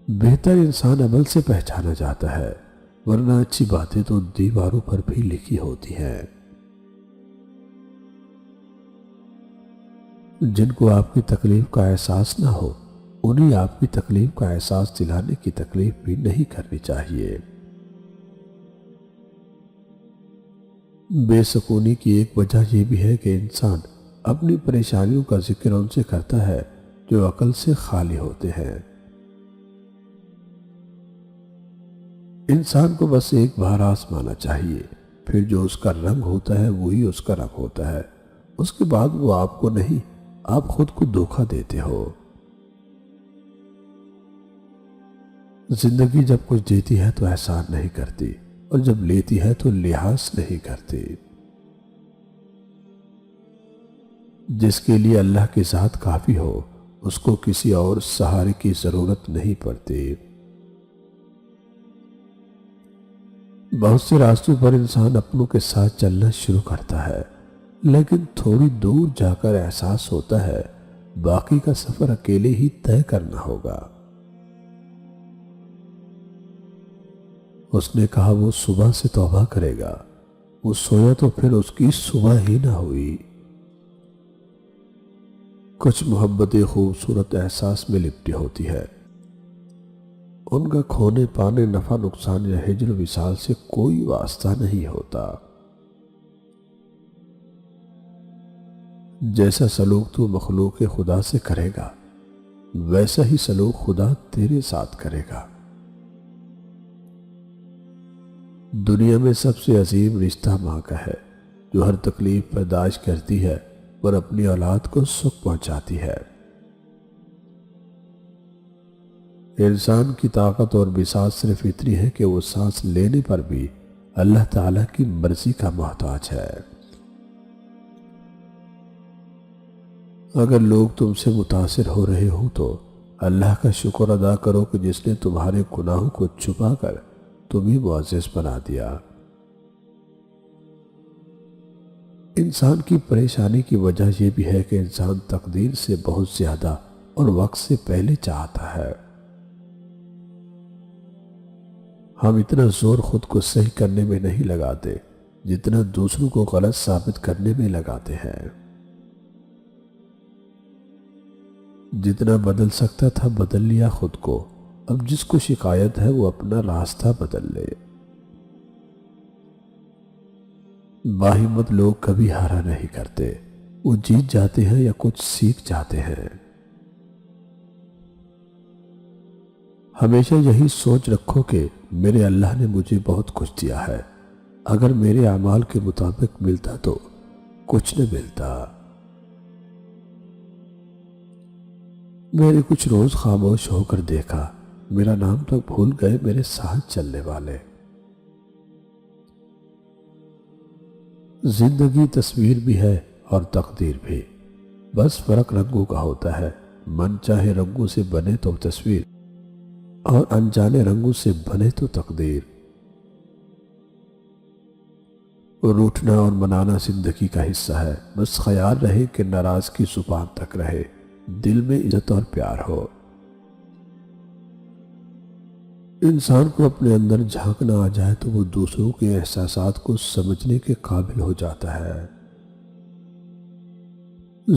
بہتر انسان عمل سے پہچانا جاتا ہے، ورنہ اچھی باتیں تو دیواروں پر بھی لکھی ہوتی ہیں۔ جن کو آپ کی تکلیف کا احساس نہ ہو، انہیں آپ کی تکلیف کا احساس دلانے کی تکلیف بھی نہیں کرنی چاہیے۔ بے سکونی کی ایک وجہ یہ بھی ہے کہ انسان اپنی پریشانیوں کا ذکر ان سے کرتا ہے جو عقل سے خالی ہوتے ہیں۔ انسان کو بس ایک بار آزمانا چاہیے، پھر جو اس کا رنگ ہوتا ہے وہی اس کا رنگ ہوتا ہے۔ اس کے بعد وہ آپ کو نہیں، آپ خود کو دھوکہ دیتے ہو۔ زندگی جب کچھ دیتی ہے تو احسان نہیں کرتی، اور جب لیتی ہے تو لحاظ نہیں کرتی۔ جس کے لیے اللہ کی ذات کافی ہو، اس کو کسی اور سہارے کی ضرورت نہیں پڑتی۔ بہت سے راستوں پر انسان اپنوں کے ساتھ چلنا شروع کرتا ہے، لیکن تھوڑی دور جا کر احساس ہوتا ہے باقی کا سفر اکیلے ہی طے کرنا ہوگا۔ اس نے کہا وہ صبح سے توبہ کرے گا، وہ سویا تو پھر اس کی صبح ہی نہ ہوئی۔ کچھ محبتیں خوبصورت احساس میں لپٹی ہوتی ہے، ان کا کھونے پانے، نفع نقصان یا ہجر و وصال سے کوئی واسطہ نہیں ہوتا۔ جیسا سلوک تو مخلوق خدا سے کرے گا، ویسا ہی سلوک خدا تیرے ساتھ کرے گا۔ دنیا میں سب سے عظیم رشتہ ماں کا ہے، جو ہر تکلیف برداشت کرتی ہے اور اپنی اولاد کو سکھ پہنچاتی ہے۔ انسان کی طاقت اور بساط صرف اتنی ہے کہ وہ سانس لینے پر بھی اللہ تعالیٰ کی مرضی کا محتاج ہے۔ اگر لوگ تم سے متاثر ہو رہے ہوں تو اللہ کا شکر ادا کرو کہ جس نے تمہارے گناہوں کو چھپا کر تمہیں معزز بنا دیا۔ انسان کی پریشانی کی وجہ یہ بھی ہے کہ انسان تقدیر سے بہت زیادہ اور وقت سے پہلے چاہتا ہے۔ ہم اتنا زور خود کو صحیح کرنے میں نہیں لگاتے جتنا دوسروں کو غلط ثابت کرنے میں لگاتے ہیں۔ جتنا بدل سکتا تھا بدل لیا خود کو، اب جس کو شکایت ہے وہ اپنا راستہ بدل لے۔ باہمت لوگ کبھی ہارا نہیں کرتے، وہ جیت جاتے ہیں یا کچھ سیکھ جاتے ہیں۔ ہمیشہ یہی سوچ رکھو کہ میرے اللہ نے مجھے بہت کچھ دیا ہے، اگر میرے اعمال کے مطابق ملتا تو کچھ نہ ملتا۔ میں نے کچھ روز خاموش ہو کر دیکھا، میرا نام تک بھول گئے میرے ساتھ چلنے والے۔ زندگی تصویر بھی ہے اور تقدیر بھی، بس فرق رنگوں کا ہوتا ہے۔ من چاہے رنگوں سے بنے تو تصویر، اور انجانے رنگوں سے بنے تو تقدیر۔ روٹھنا اور منانا زندگی کا حصہ ہے، بس خیال رہے کہ ناراضگی زبان تک رہے، دل میں عزت اور پیار ہو۔ انسان کو اپنے اندر جھانکنا آ جائے تو وہ دوسروں کے احساسات کو سمجھنے کے قابل ہو جاتا ہے۔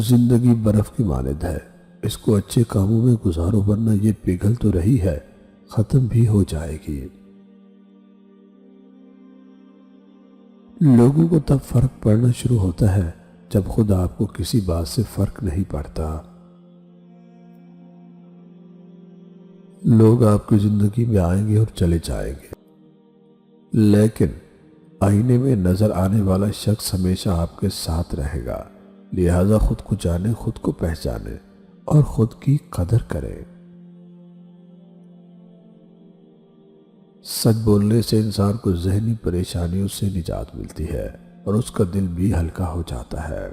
زندگی برف کی مانند ہے، اس کو اچھے کاموں میں گزارو ورنہ یہ پگھل تو رہی ہے، ختم بھی ہو جائے گی۔ لوگوں کو تب فرق پڑنا شروع ہوتا ہے جب خود آپ کو کسی بات سے فرق نہیں پڑتا۔ لوگ آپ کی زندگی میں آئیں گے اور چلے جائیں گے، لیکن آئینے میں نظر آنے والا شخص ہمیشہ آپ کے ساتھ رہے گا۔ لہذا خود کو جانے، خود کو پہچانے اور خود کی قدر کریں۔ سچ بولنے سے انسان کو ذہنی پریشانیوں سے نجات ملتی ہے اور اس کا دل بھی ہلکا ہو جاتا ہے۔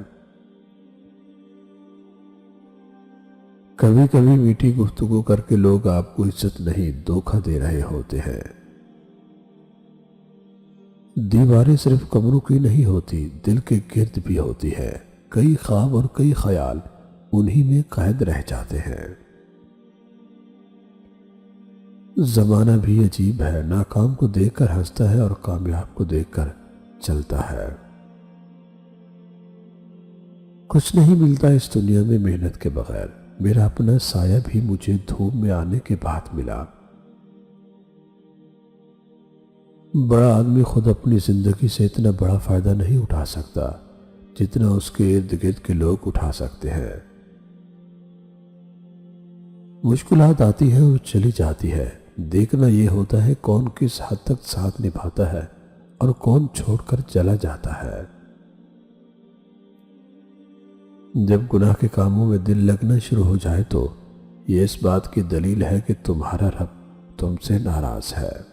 کبھی کبھی میٹھی گفتگو کر کے لوگ آپ کو عزت نہیں دھوکہ دے رہے ہوتے ہیں۔ دیواریں صرف کمروں کی نہیں ہوتی، دل کے گرد بھی ہوتی ہے۔ کئی خواب اور کئی خیال انہی میں قید رہ جاتے ہیں۔ زمانہ بھی عجیب ہے، ناکام کو دیکھ کر ہنستا ہے اور کامیاب کو دیکھ کر چلتا ہے۔ کچھ نہیں ملتا اس دنیا میں محنت کے بغیر، میرا اپنا سایہ بھی مجھے دھوپ میں آنے کے بعد ملا۔ بڑا آدمی خود اپنی زندگی سے اتنا بڑا فائدہ نہیں اٹھا سکتا جتنا اس کے ارد گرد کے لوگ اٹھا سکتے ہیں۔ مشکلات آتی ہے اور چلی جاتی ہے، دیکھنا یہ ہوتا ہے کون کس حد تک ساتھ نبھاتا ہے اور کون چھوڑ کر چلا جاتا ہے۔ جب گناہ کے کاموں میں دل لگنا شروع ہو جائے تو یہ اس بات کی دلیل ہے کہ تمہارا رب تم سے ناراض ہے۔